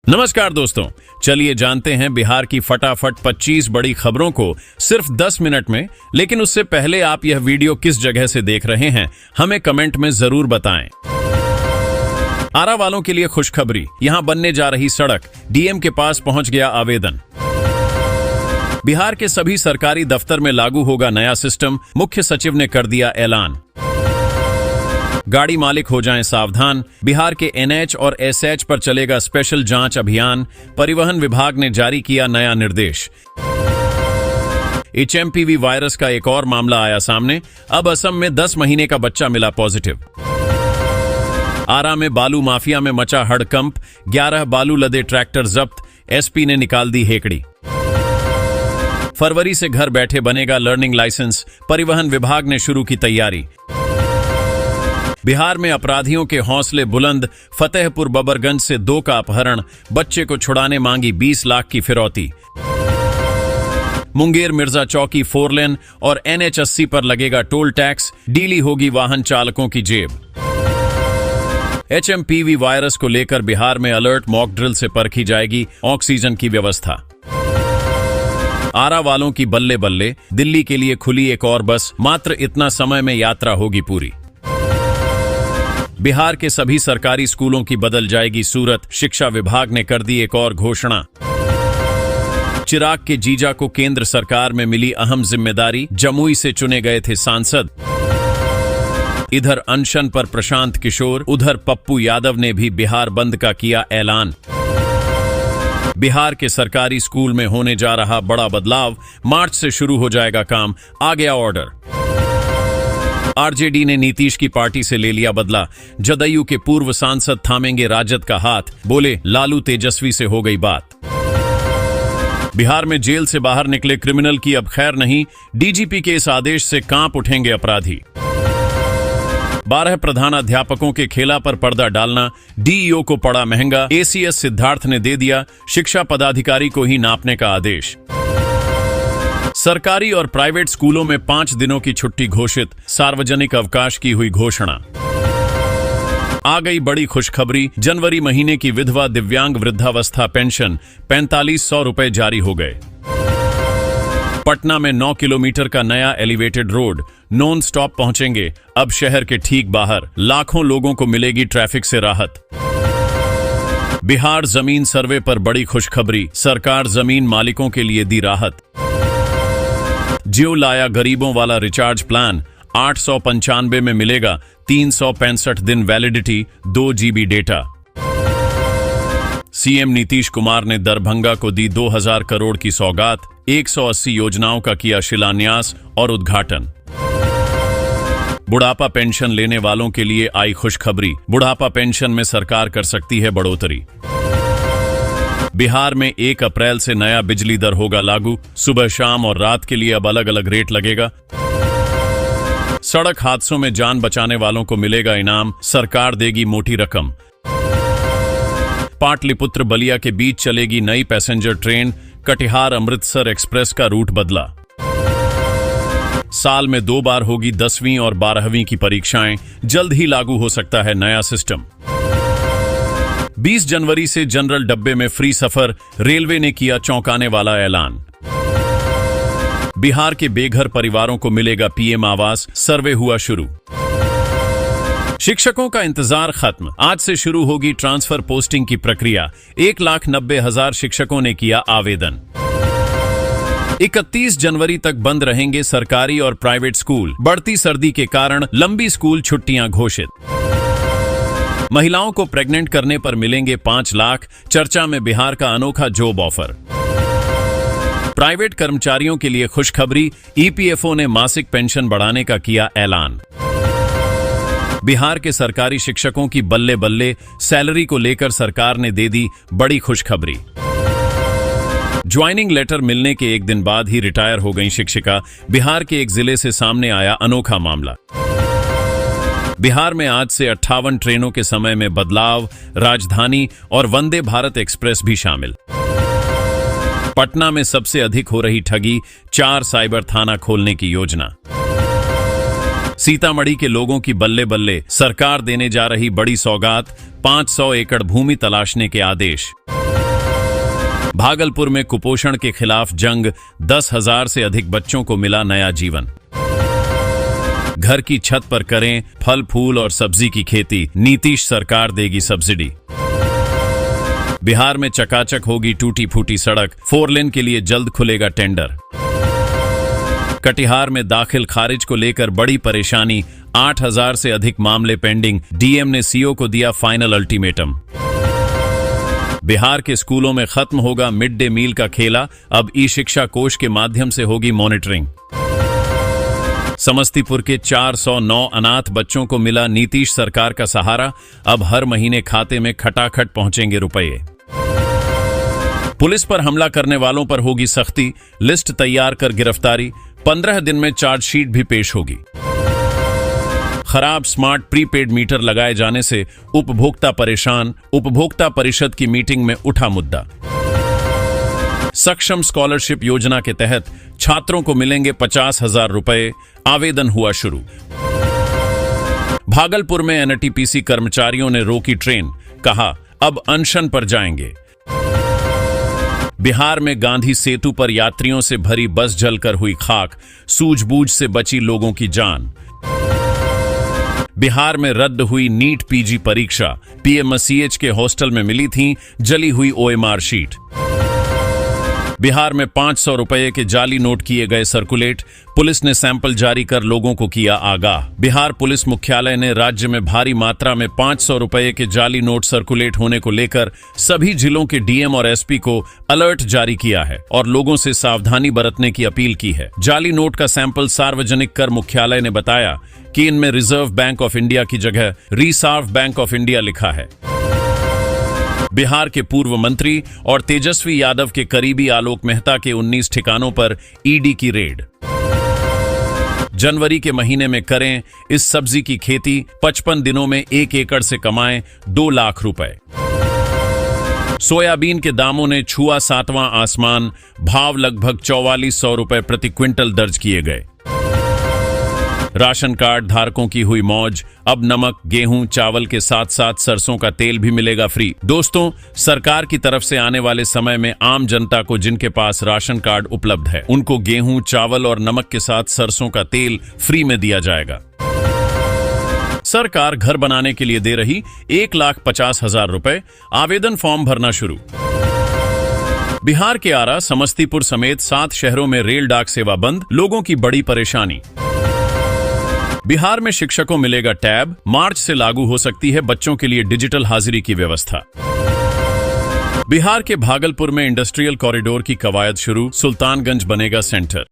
नमस्कार दोस्तों, चलिए जानते हैं बिहार की फटाफट 25 बड़ी खबरों को सिर्फ 10 मिनट में। लेकिन उससे पहले आप यह वीडियो किस जगह से देख रहे हैं हमें कमेंट में जरूर बताएं। आरा वालों के लिए खुशखबरी, यहां बनने जा रही सड़क, डीएम के पास पहुंच गया आवेदन। बिहार के सभी सरकारी दफ्तर में लागू होगा नया सिस्टम, मुख्य सचिव ने कर दिया ऐलान। गाड़ी मालिक हो जाएं सावधान, बिहार के एनएच और एसएच पर चलेगा स्पेशल जांच अभियान, परिवहन विभाग ने जारी किया नया निर्देश। एचएमपीवी वायरस का एक और मामला आया सामने, अब असम में 10 महीने का बच्चा मिला पॉजिटिव। आरा में बालू माफिया में मचा हड़कंप, 11 बालू लदे ट्रैक्टर जब्त, एसपी ने निकाल दी हेकड़ी। फरवरी से घर बैठे बनेगा लर्निंग लाइसेंस, परिवहन विभाग ने शुरू की तैयारी। बिहार में अपराधियों के हौसले बुलंद, फतेहपुर बबरगंज से 2 का अपहरण, बच्चे को छुड़ाने मांगी 20 लाख की फिरौती। मुंगेर मिर्जा चौकी 4 लेन और एनएच 80 पर लगेगा टोल टैक्स, डीली होगी वाहन चालकों की जेब। एचएमपीवी वायरस को लेकर बिहार में अलर्ट, मॉक ड्रिल से परखी जाएगी ऑक्सीजन की व्यवस्था। आरा वालों की बल्ले बल्ले, दिल्ली के लिए खुली एक और बस, मात्र इतना समय में यात्रा होगी पूरी। बिहार के सभी सरकारी स्कूलों की बदल जाएगी सूरत, शिक्षा विभाग ने कर दी एक और घोषणा। चिराग के जीजा को केंद्र सरकार में मिली अहम जिम्मेदारी, जमुई से चुने गए थे सांसद। इधर अनशन पर प्रशांत किशोर, उधर पप्पू यादव ने भी बिहार बंद का किया ऐलान। बिहार के सरकारी स्कूल में होने जा रहा बड़ा बदलाव, मार्च से शुरू हो जाएगा काम, आ गया ऑर्डर। आरजेडी ने नीतीश की पार्टी से ले लिया बदला, जदयू के पूर्व सांसद थामेंगे राजद का हाथ, बोले लालू तेजस्वी से हो गई बात। बिहार में जेल से बाहर निकले क्रिमिनल की अब खैर नहीं, डीजीपी के इस आदेश से कांप उठेंगे अपराधी। 12 प्रधानाध्यापकों के खेला पर पर्दा डालना, डीईओ को पड़ा महंगा, एसीएस सिद्धार्थ ने दे दिया शिक्षा पदाधिकारी को ही नापने का आदेश। सरकारी और प्राइवेट स्कूलों में 5 दिनों की छुट्टी घोषित, सार्वजनिक अवकाश की हुई घोषणा। आ गई बड़ी खुशखबरी, जनवरी महीने की विधवा दिव्यांग वृद्धावस्था पेंशन 4500 रुपए जारी हो गए। पटना में 9 किलोमीटर का नया एलिवेटेड रोड, नॉन स्टॉप पहुंचेंगे अब शहर के ठीक बाहर, लाखों लोगों को मिलेगी ट्रैफिक से राहत। बिहार जमीन सर्वे पर बड़ी खुशखबरी, सरकार जमीन मालिकों के लिए दी राहत। जियो लाया गरीबों वाला रिचार्ज प्लान, 895 में मिलेगा 365 दिन validity, 2 GB data. CM Nitish Kumar ने दरभंगा को दी 2000 करोड़ की सौगात, 180 योजनाओं का किया शिलान्यास और उद्घाटन। बुढ़ापा पेंशन लेने वालों के लिए आई खुशखबरी, बुढ़ापा पेंशन में सरकार कर सकती है बढ़ोतरी। बिहार में 1 अप्रैल से नया बिजली दर होगा लागू, सुबह शाम और रात के लिए अब अलग अलग रेट लगेगा। सड़क हादसों में जान बचाने वालों को मिलेगा इनाम, सरकार देगी मोटी रकम। पाटलिपुत्र बलिया के बीच चलेगी नई passenger train, Katihar Amritsar express का रूट बदला। साल में 2 बार होगी 10वीं और 12वीं की परीक्षाएं, जल्द ही लागू हो सकता है नया सिस्टम। 20 जनवरी से जनरल डब्बे में फ्री सफर, रेलवे ने किया चौंकाने वाला ऐलान। बिहार के बेघर परिवारों को मिलेगा पीएम आवास, सर्वे हुआ शुरू। शिक्षकों का इंतजार खत्म, आज से शुरू होगी ट्रांसफर पोस्टिंग की प्रक्रिया, 1,90,000 शिक्षकों ने किया आवेदन। 31 जनवरी तक बंद रहेंगे सरकारी और प्राइवेट स्कूल, बढ़ती सर्दी के कारण लंबी स्कूल छुट्टियां घोषित। महिलाओं को प्रेग्नेंट करने पर मिलेंगे 5 लाख, चर्चा में बिहार का अनोखा जॉब ऑफर। प्राइवेट कर्मचारियों के लिए खुशखबरी, ईपीएफओ ने मासिक पेंशन बढ़ाने का किया ऐलान। बिहार के सरकारी शिक्षकों की बल्ले बल्ले, सैलरी को लेकर सरकार ने दे दी बड़ी खुशखबरी। ज्वाइनिंग लेटर मिलने के 1 दिन बाद ही रिटायर हो गई शिक्षिका, बिहार के एक जिले से सामने आया अनोखा मामला। बिहार में आज से 58 ट्रेनों के समय में बदलाव, राजधानी और वंदे भारत एक्सप्रेस भी शामिल। पटना में सबसे अधिक हो रही ठगी, 4 साइबर थाना खोलने की योजना। सीतामढ़ी के लोगों की बल्ले बल्ले, सरकार देने जा रही बड़ी सौगात, 500 एकड़ भूमि तलाशने के आदेश। भागलपुर में कुपोषण के खिलाफ जंग, 10,000 से अधिक बच्चों को मिला नया जीवन। घर की छत पर करें फल फूल और सब्जी की खेती, नीतीश सरकार देगी सब्सिडी। बिहार में चकाचक होगी टूटी फूटी सड़क, 4 लेन के लिए जल्द खुलेगा टेंडर। कटिहार में दाखिल खारिज को लेकर बड़ी परेशानी, 8,000 से अधिक मामले पेंडिंग, डीएम ने सीओ को दिया फाइनल अल्टीमेटम। बिहार के स्कूलों में खत्म होगा मिड डे मील का खेला, अब ई शिक्षा कोष के माध्यम से होगी मॉनिटरिंग। समस्तीपुर के 409 अनाथ बच्चों को मिला नीतीश सरकार का सहारा, अब हर महीने खाते में खटाखट पहुंचेंगे रुपए। पुलिस पर हमला करने वालों पर होगी सख्ती, लिस्ट तैयार कर गिरफ्तारी, 15 दिन में चार्जशीट भी पेश होगी। खराब स्मार्ट प्रीपेड मीटर लगाए जाने से उपभोक्ता परेशान, उपभोक्ता परिषद की मीटिंग में उठा मुद्दा। सक्षम स्कॉलरशिप योजना के तहत छात्रों को मिलेंगे 50,000 रुपए, आवेदन हुआ शुरू। भागलपुर में एनटीपीसी कर्मचारियों ने रोकी ट्रेन, कहा अब अनशन पर जाएंगे। बिहार में गांधी सेतु पर यात्रियों से भरी बस जलकर हुई खाक, सूझबूझ से बची लोगों की जान। बिहार में रद्द हुई नीट पीजी परीक्षा, पीएमसीएच के हॉस्टल में मिली थी जली हुई ओएमआर शीट। बिहार में 500 रुपए के जाली नोट किए गए सर्कुलेट, पुलिस ने सैंपल जारी कर लोगों को किया आगाह। बिहार पुलिस मुख्यालय ने राज्य में भारी मात्रा में 500 रुपए के जाली नोट सर्कुलेट होने को लेकर सभी जिलों के डीएम और एसपी को अलर्ट जारी किया है और लोगों से सावधानी बरतने की अपील की है। जाली नोट का सैंपल सार्वजनिक कर मुख्यालय ने बताया कि इनमें रिजर्व बैंक ऑफ इंडिया की जगह रिजर्व बैंक ऑफ इंडिया लिखा है। बिहार के पूर्व मंत्री और तेजस्वी यादव के करीबी आलोक मेहता के 19 ठिकानों पर ईडी की रेड। जनवरी के महीने में करें इस सब्जी की खेती, 55 दिनों में 1 एकड़ से कमाएं 2 लाख रुपए। सोयाबीन के दामों ने छुआ 7वां आसमान, भाव लगभग 4400 रुपए प्रति क्विंटल दर्ज किए गए। राशन कार्ड धारकों की हुई मौज, अब नमक, गेहूं, चावल के साथ साथ सरसों का तेल भी मिलेगा फ्री। दोस्तों, सरकार की तरफ से आने वाले समय में आम जनता को जिनके पास राशन कार्ड उपलब्ध है उनको गेहूं, चावल और नमक के साथ सरसों का तेल फ्री में दिया जाएगा। सरकार घर बनाने के लिए दे रही 1,50,000 रुपए, आवेदन फॉर्म भरना शुरू। बिहार के आरा, समस्तीपुर समेत 7 शहरों में रेल डाक सेवा बंद, लोगों की बड़ी परेशानी। बिहार में शिक्षकों मिलेगा टैब, मार्च से लागू हो सकती है बच्चों के लिए डिजिटल हाजिरी की व्यवस्था। बिहार के भागलपुर में इंडस्ट्रियल कॉरिडोर की कवायद शुरू, सुल्तानगंज बनेगा सेंटर।